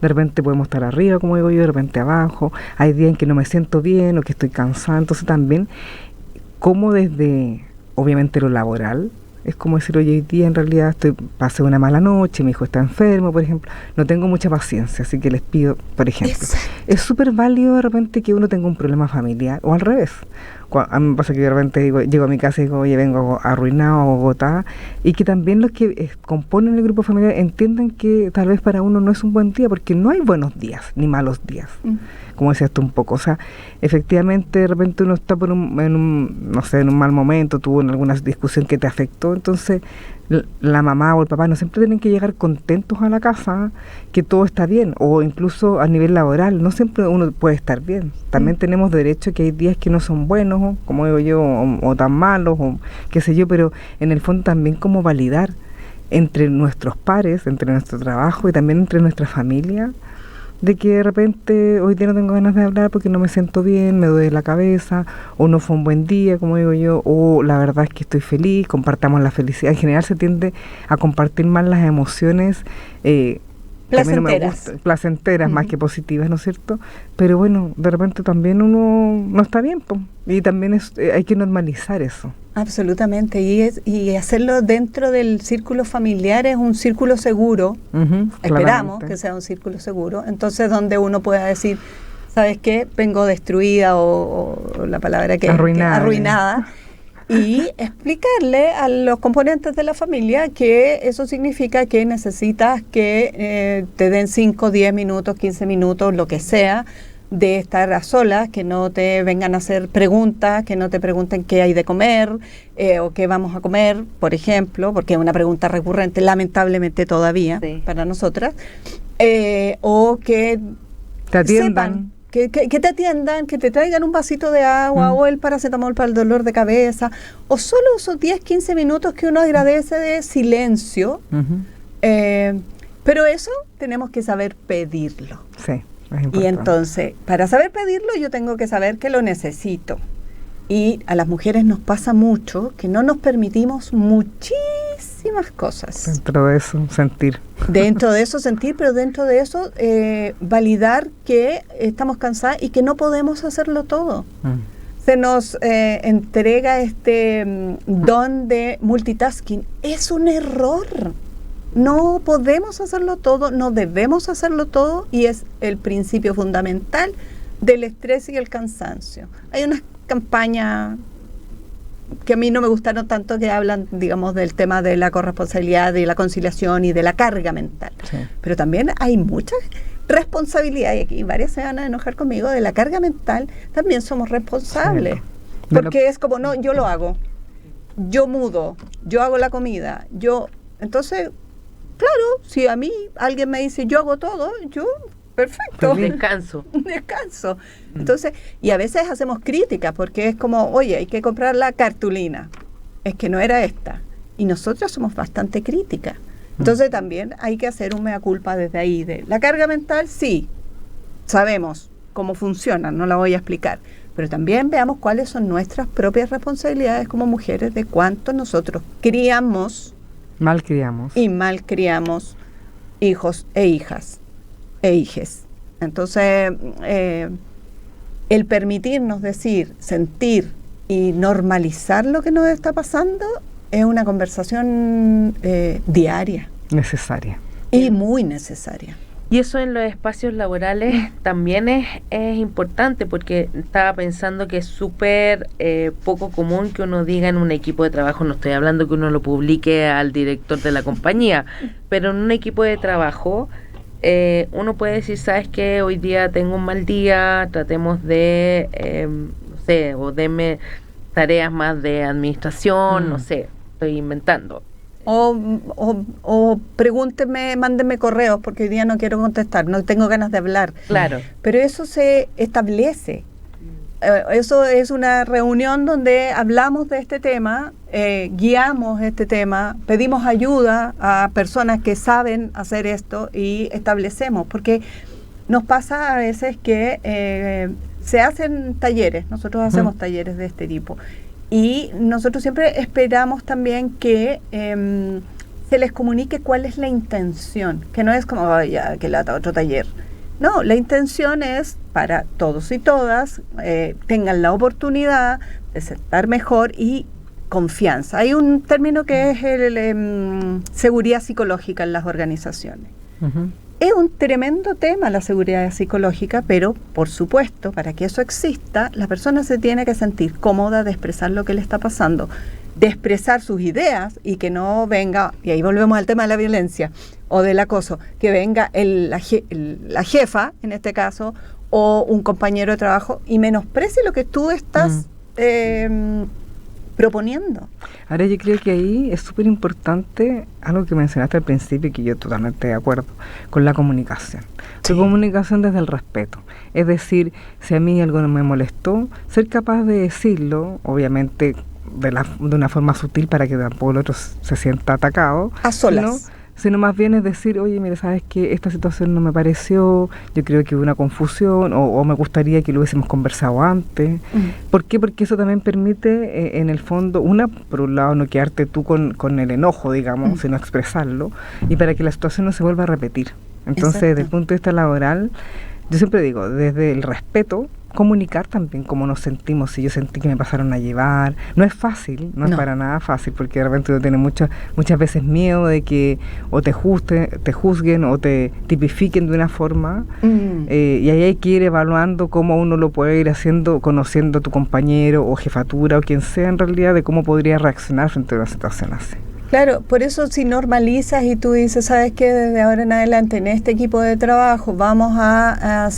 De repente podemos estar arriba, como digo yo, de repente abajo, hay días en que no me siento bien o que estoy cansada, entonces también como desde, obviamente, lo laboral, es como decir, oye, hoy día en realidad pasé una mala noche, mi hijo está enfermo, por ejemplo, no tengo mucha paciencia, así que les pido, por ejemplo, es súper válido de repente que uno tenga un problema familiar, o al revés. A mí me pasa que de repente llego a mi casa y digo, oye, vengo arruinado, agotada, y que también los que componen el grupo familiar entiendan que tal vez para uno no es un buen día, porque no hay buenos días, ni malos días, como decías tú un poco. O sea, efectivamente de repente uno está en un mal momento, tuvo alguna discusión que te afectó, entonces la mamá o el papá no siempre tienen que llegar contentos a la casa, que todo está bien, o incluso a nivel laboral, no siempre uno puede estar bien. También tenemos derecho a que hay días que no son buenos, como digo yo, o tan malos, o qué sé yo, pero en el fondo también como validar entre nuestros pares, entre nuestro trabajo y también entre nuestra familia, de que de repente hoy día no tengo ganas de hablar porque no me siento bien, me duele la cabeza, o no fue un buen día, como digo yo, o la verdad es que estoy feliz, compartamos la felicidad. En general se tiende a compartir más las emociones placenteras más que positivas, ¿no es cierto? Pero bueno, de repente también uno no está bien, po, y también hay que normalizar eso. Absolutamente, y hacerlo dentro del círculo familiar es un círculo seguro, esperamos que sea un círculo seguro, entonces donde uno pueda decir, ¿sabes qué? Vengo destruida o la palabra que arruinada, y explicarle a los componentes de la familia que eso significa que necesitas que te den 5, 10 minutos, 15 minutos, lo que sea, de estar a solas, que no te vengan a hacer preguntas, que no te pregunten qué hay de comer o qué vamos a comer, por ejemplo, porque es una pregunta recurrente, lamentablemente todavía, para nosotras, o que te atiendan. Que te atiendan, que te traigan un vasito de agua o el paracetamol para el dolor de cabeza, o solo esos 10, 15 minutos que uno agradece de silencio, pero eso tenemos que saber pedirlo. Sí. Y entonces, para saber pedirlo, yo tengo que saber que lo necesito. Y a las mujeres nos pasa mucho que no nos permitimos muchísimas cosas. Dentro de eso, sentir. Dentro de eso, sentir, pero dentro de eso, validar que estamos cansadas y que no podemos hacerlo todo. Se nos entrega este don de multitasking. Es un error. No podemos hacerlo todo, no debemos hacerlo todo, y es el principio fundamental del estrés y el cansancio. Hay unas campañas que a mí no me gustaron tanto, que hablan, digamos, del tema de la corresponsabilidad, de la conciliación y de la carga mental. Sí. Pero también hay mucha responsabilidad, y aquí varias se van a enojar conmigo, de la carga mental. También somos responsables, porque es como, no, yo lo hago, yo mudo, yo hago la comida, entonces... Claro, si a mí alguien me dice yo hago todo, yo, perfecto. Descanso. Entonces, y a veces hacemos críticas porque es como, oye, hay que comprar la cartulina. Es que no era esta. Y nosotros somos bastante críticas. Entonces también hay que hacer un mea culpa desde ahí. De la carga mental, sí, sabemos cómo funciona, no la voy a explicar. Pero también veamos cuáles son nuestras propias responsabilidades como mujeres, de cuánto nosotros malcriamos hijos e hijas e hijes. Entonces, el permitirnos decir, sentir y normalizar lo que nos está pasando es una conversación diaria. Necesaria. Y muy necesaria. Y eso en los espacios laborales también es importante, porque estaba pensando que es súper poco común que uno diga en un equipo de trabajo, no estoy hablando que uno lo publique al director de la compañía, pero en un equipo de trabajo uno puede decir, ¿sabes qué? Hoy día tengo un mal día, tratemos de, no sé, o denme tareas más de administración, no sé, estoy inventando. O pregúntenme, mándenme correos porque hoy día no quiero contestar, no tengo ganas de hablar. Claro. Pero eso se establece. eso es una reunión donde hablamos de este tema, guiamos este tema, pedimos ayuda a personas que saben hacer esto y establecemos, porque nos pasa a veces que se hacen talleres, nosotros hacemos talleres de este tipo, y nosotros siempre esperamos también que se les comunique cuál es la intención, que no es como, oh, ya, que lata, otro taller. No, la intención es para todos y todas tengan la oportunidad de estar mejor y confianza. Hay un término que es seguridad psicológica en las organizaciones. Es un tremendo tema la seguridad psicológica, pero por supuesto, para que eso exista, la persona se tiene que sentir cómoda de expresar lo que le está pasando, de expresar sus ideas y que no venga, y ahí volvemos al tema de la violencia o del acoso, que venga la jefa, en este caso, o un compañero de trabajo y menosprecie lo que tú estás proponiendo. Ahora yo creo que ahí es súper importante algo que mencionaste al principio y que yo totalmente de acuerdo, con la comunicación. Sí. La comunicación desde el respeto. Es decir, si a mí algo no me molestó, ser capaz de decirlo, obviamente de una forma sutil para que tampoco el otro se sienta atacado. A solas. Sino más bien es decir, oye, mira, sabes que esta situación no me pareció, yo creo que hubo una confusión, o me gustaría que lo hubiésemos conversado antes. ¿Por qué? Porque eso también permite, en el fondo, por un lado, no quedarte tú con el enojo, digamos, sino expresarlo, y para que la situación no se vuelva a repetir. Entonces, desde el punto de vista laboral, yo siempre digo, desde el respeto, comunicar también cómo nos sentimos. Si yo sentí que me pasaron a llevar, no es fácil, no es para nada fácil, porque de repente uno tiene muchas veces miedo de que o te juzguen o te tipifiquen de una forma, y ahí hay que ir evaluando cómo uno lo puede ir haciendo, conociendo a tu compañero o jefatura o quien sea en realidad, de cómo podría reaccionar frente a una situación así. Claro, por eso si normalizas y tú dices, ¿sabes qué? Desde ahora en adelante en este equipo de trabajo vamos a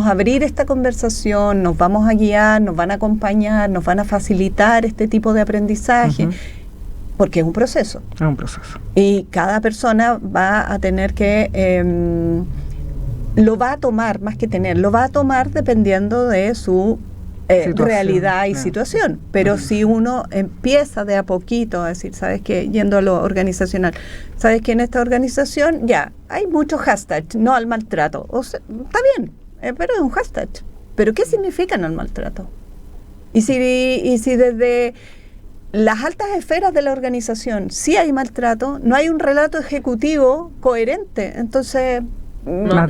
abrir esta conversación, nos vamos a guiar, nos van a acompañar, nos van a facilitar este tipo de aprendizaje, porque es un proceso. Es un proceso. Y cada persona va a tener que, lo va a tomar, más que tener, lo va a tomar dependiendo de su realidad y situación, pero si uno empieza de a poquito a decir, ¿sabes qué? Yendo a lo organizacional, ¿sabes que en esta organización ya hay muchos hashtags, no al maltrato? O sea, está bien, pero es un hashtag, pero ¿qué significa no al maltrato? Y si desde las altas esferas de la organización sí hay maltrato, no hay un relato ejecutivo coherente, entonces no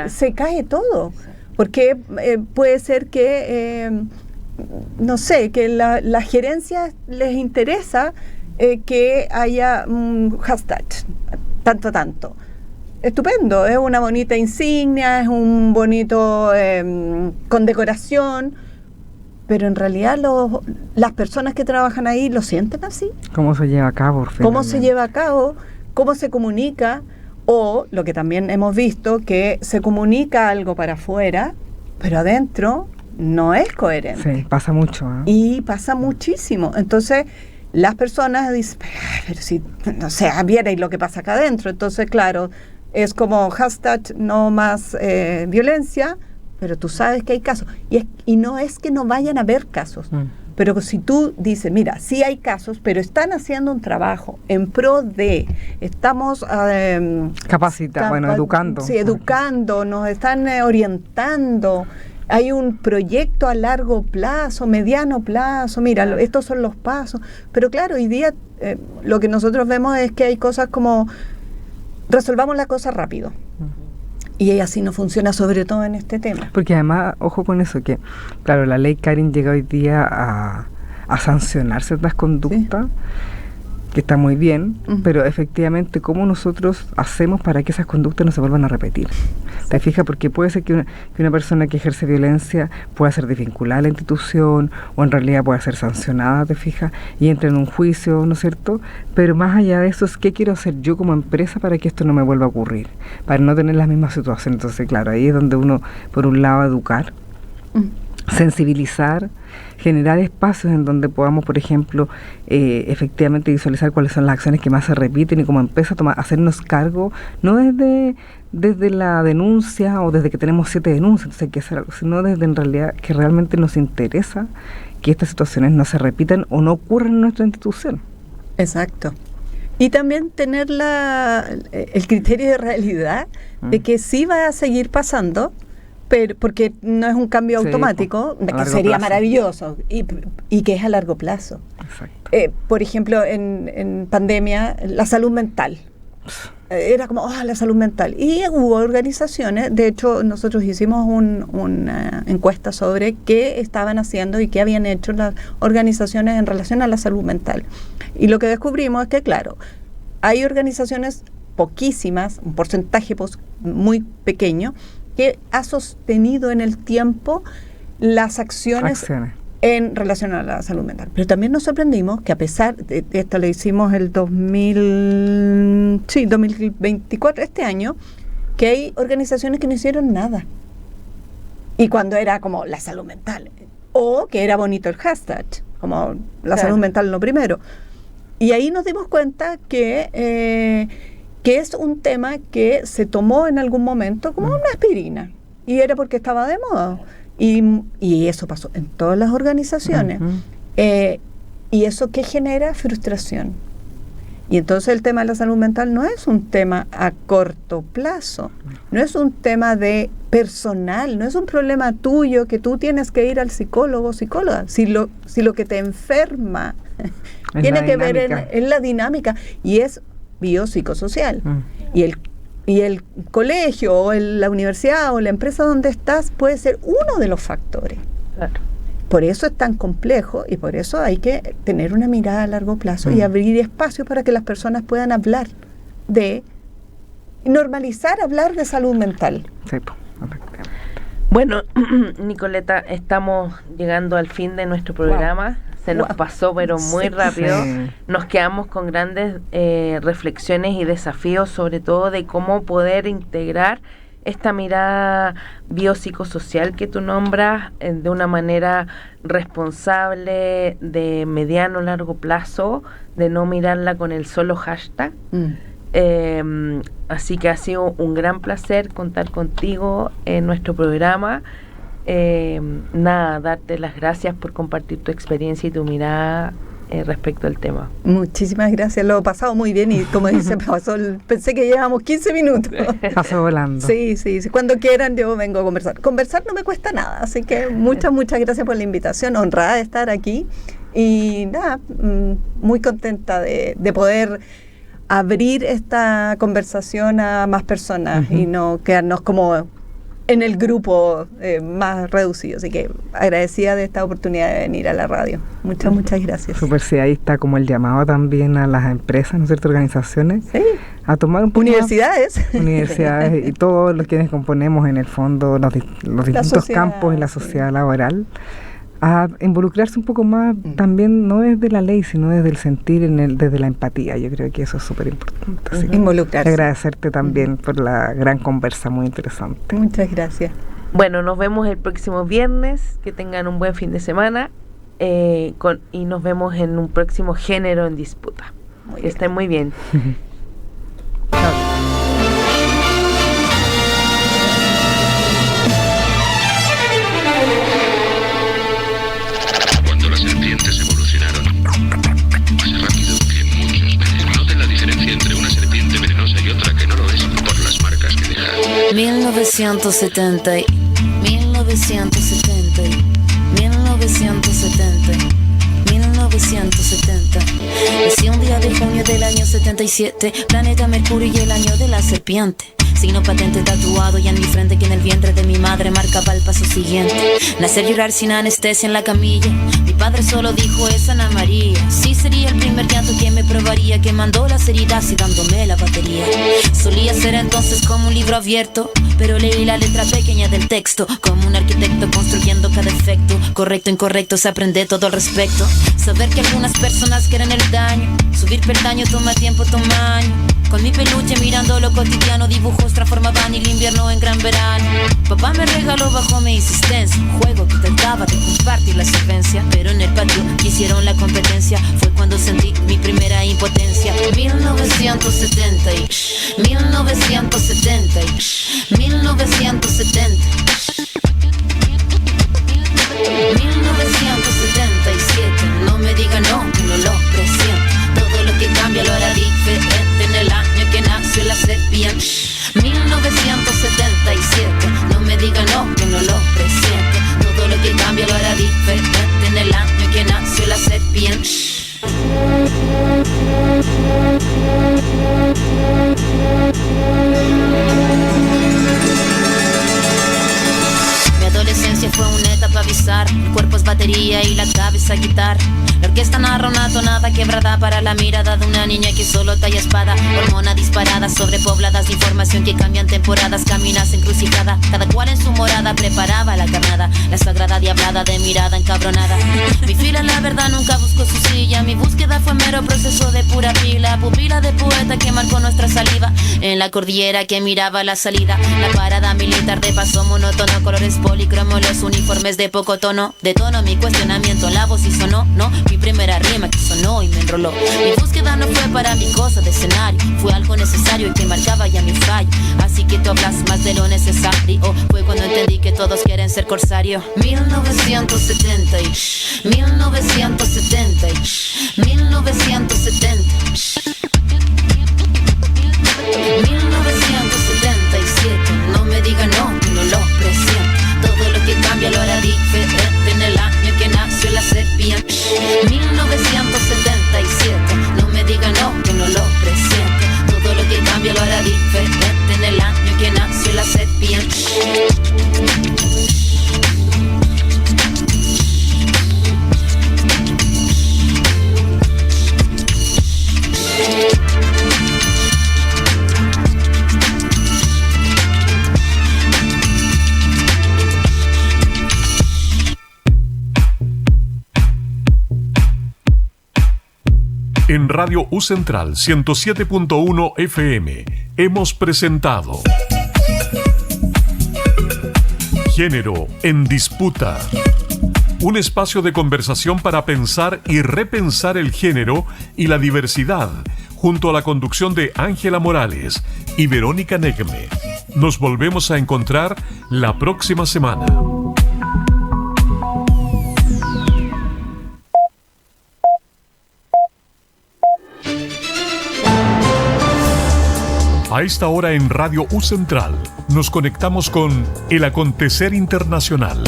se cae todo. Porque puede ser que, no sé, que la gerencia les interesa que haya un hashtag, tanto. Estupendo, es una bonita insignia, es un bonito condecoración, pero en realidad las personas que trabajan ahí lo sienten así. ¿Cómo se lleva a cabo? ¿Cómo se lleva a cabo? ¿Cómo se comunica? O lo que también hemos visto, que se comunica algo para afuera, pero adentro no es coherente. Sí, pasa mucho. Y pasa muchísimo. Entonces, las personas dicen, pero si, no sé, vierais lo que pasa acá adentro. Entonces, claro, es como hashtag no más violencia, pero tú sabes que hay casos. Y no es que no vayan a haber casos. Pero si tú dices, mira, sí hay casos, pero están haciendo un trabajo en pro de, estamos educando. Sí, educando, nos están orientando. Hay un proyecto a largo plazo, mediano plazo, mira, estos son los pasos. Pero claro, hoy día lo que nosotros vemos es que hay cosas como, resolvamos la cosa rápido. Y así no funciona, sobre todo en este tema. Porque además, ojo con eso, que claro, la ley Karin llega hoy día a sancionar ciertas conductas, que está muy bien, pero efectivamente, ¿cómo nosotros hacemos para que esas conductas no se vuelvan a repetir? ¿Te fijas? Porque puede ser que una persona que ejerce violencia pueda ser desvinculada a la institución, o en realidad pueda ser sancionada, ¿te fijas? Y entra en un juicio, ¿no es cierto? Pero más allá de eso, ¿qué quiero hacer yo como empresa para que esto no me vuelva a ocurrir? Para no tener las mismas situaciones. Entonces, claro, ahí es donde uno, por un lado, educar, sensibilizar, generar espacios en donde podamos, por ejemplo, efectivamente visualizar cuáles son las acciones que más se repiten y como empieza a hacernos cargo, no desde la denuncia o desde que tenemos 7 denuncias, entonces hay que hacer algo, sino desde en realidad que realmente nos interesa que estas situaciones no se repitan o no ocurran en nuestra institución. Exacto. Y también tener el criterio de realidad de que sí va a seguir pasando, pero porque no es un cambio automático, que sería maravilloso, y que es a largo plazo. Exacto. Por ejemplo, en pandemia, la salud mental. Era como, la salud mental. Y hubo organizaciones, de hecho, nosotros hicimos una encuesta sobre qué estaban haciendo y qué habían hecho las organizaciones en relación a la salud mental. Y lo que descubrimos es que, claro, hay organizaciones poquísimas, un porcentaje muy pequeño, que ha sostenido en el tiempo las acciones en relación a la salud mental. Pero también nos sorprendimos que a pesar de esto, lo hicimos el 2024, este año, que hay organizaciones que no hicieron nada. Y cuando era como la salud mental, o que era bonito el hashtag, como la salud mental lo primero. Y ahí nos dimos cuenta que es un tema que se tomó en algún momento como una aspirina, y era porque estaba de moda. Y eso pasó en todas las organizaciones. Y eso que genera frustración. Y entonces el tema de la salud mental no es un tema a corto plazo, no es un tema de personal, no es un problema tuyo que tú tienes que ir al psicólogo o psicóloga. Si lo que te enferma tiene que ver en la dinámica, y es biopsicosocial. Y el colegio o la universidad o la empresa donde estás puede ser uno de los factores. Claro. Por eso es tan complejo y por eso hay que tener una mirada a largo plazo y abrir espacios para que las personas puedan hablar normalizar hablar de salud mental. Sí, bueno, Nicoleta, estamos llegando al fin de nuestro programa. Se nos pasó, pero muy rápido. Sí. Nos quedamos con grandes reflexiones y desafíos, sobre todo de cómo poder integrar esta mirada biopsicosocial que tú nombras de una manera responsable, de mediano o largo plazo, de no mirarla con el solo hashtag. Así que ha sido un gran placer contar contigo en nuestro programa. Darte las gracias por compartir tu experiencia y tu mirada respecto al tema. Muchísimas gracias, lo he pasado muy bien y como dice, pensé que llevábamos 15 minutos. Pasó volando. Sí, cuando quieran yo vengo a conversar. Conversar no me cuesta nada, así que muchas gracias por la invitación, honrada de estar aquí y muy contenta de poder abrir esta conversación a más personas y no quedarnos como en el grupo más reducido. Así que agradecida de esta oportunidad de venir a la radio. Muchas gracias. Súper, sí, ahí está como el llamado también a las empresas, ¿no es cierto?, organizaciones, a tomar un poco universidades y todos los quienes componemos en el fondo los distintos campos en la sociedad laboral, a involucrarse un poco más también, no desde la ley, sino desde el sentir, desde la empatía. Yo creo que eso es súper importante. Así que involucrarse. Agradecerte también por la gran conversa, muy interesante. Muchas gracias. Bueno, nos vemos el próximo viernes, que tengan un buen fin de semana y nos vemos en un próximo Género en Disputa. Que estén muy bien. Y otra que no lo es por las marcas que deja. 1970 Nací un día de junio del año 77, planeta Mercurio y el año de la serpiente. Signo patente tatuado y en mi frente que en el vientre de mi madre marcaba el paso siguiente. Nacer, llorar sin anestesia en la camilla. Mi padre solo dijo es Ana María. Sí, sería el primer llanto que me probaría, que mandó las heridas y dándome la batería. Solía ser entonces como un libro abierto, pero leí la letra pequeña del texto, como un arquitecto construyendo cada efecto. Correcto, incorrecto, se aprende todo al respecto. Saber que algunas personas quieren el daño, subir peldaño toma tiempo, toma años. Con mi peluche mirando lo cotidiano, dibujos transformaban el invierno en gran verano. Papá me regaló bajo mi insistencia un juego que trataba de compartir la solvencia, pero en el patio hicieron la competencia. Fue cuando sentí mi primera impotencia. 1970 y 1970 y 1970 1977, no me diga no, que no lo presiento. Todo lo que cambia lo hará diferente en el año que nació la serpiente. 1977, no me diga no, que no lo presiento. Todo lo que cambia lo hará diferente en el año que nació la serpiente. Mi adolescencia fue una etapa bizarra. El cuerpo es batería y la cabeza guitarra. La orquesta narra una tonada quebrada para la mirada de una niña que solo talla espada. Hormona disparada, sobrepobladas de información que cambian temporadas. Caminas encrucijada, cada cual en su morada preparaba la carnada. La sagrada diablada de mirada encabronada. Mi fila la verdad nunca buscó su silla. Mi búsqueda fue mero proceso de pura pila. Pupila de poeta que marcó nuestra saliva. En la cordillera que miraba la salida. La parada militar de paso monótono. Colores policromos, los uniformes de poco tono. De tono mi cuestionamiento, la voz y sonó, no. Mi primera rima que sonó y me enroló. Mi búsqueda no fue para mi cosa de escenario. Fue algo necesario y que marcaba ya mi fallo. Así que tú hablas más de lo necesario. Fue cuando entendí que todos quieren ser corsario. 1970 y 1970 y 1970 1977, no me diga no, que no lo presiento. Todo lo que cambia lo hará diferente en el año que nació la serpiente. 1977, no me diga no, que no lo presiento. Todo lo que cambia lo hará diferente en el año que nació la serpiente. En Radio U Central 107.1 FM hemos presentado Género en Disputa. Un espacio de conversación para pensar y repensar el género y la diversidad, junto a la conducción de Ángela Morales y Verónica Negme. Nos volvemos a encontrar la próxima semana. A esta hora en Radio U Central nos conectamos con el acontecer internacional.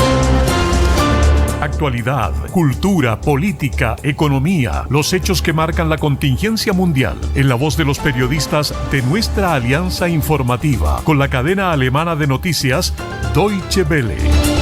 Actualidad, cultura, política, economía, los hechos que marcan la contingencia mundial, en la voz de los periodistas de nuestra alianza informativa con la cadena alemana de noticias Deutsche Welle.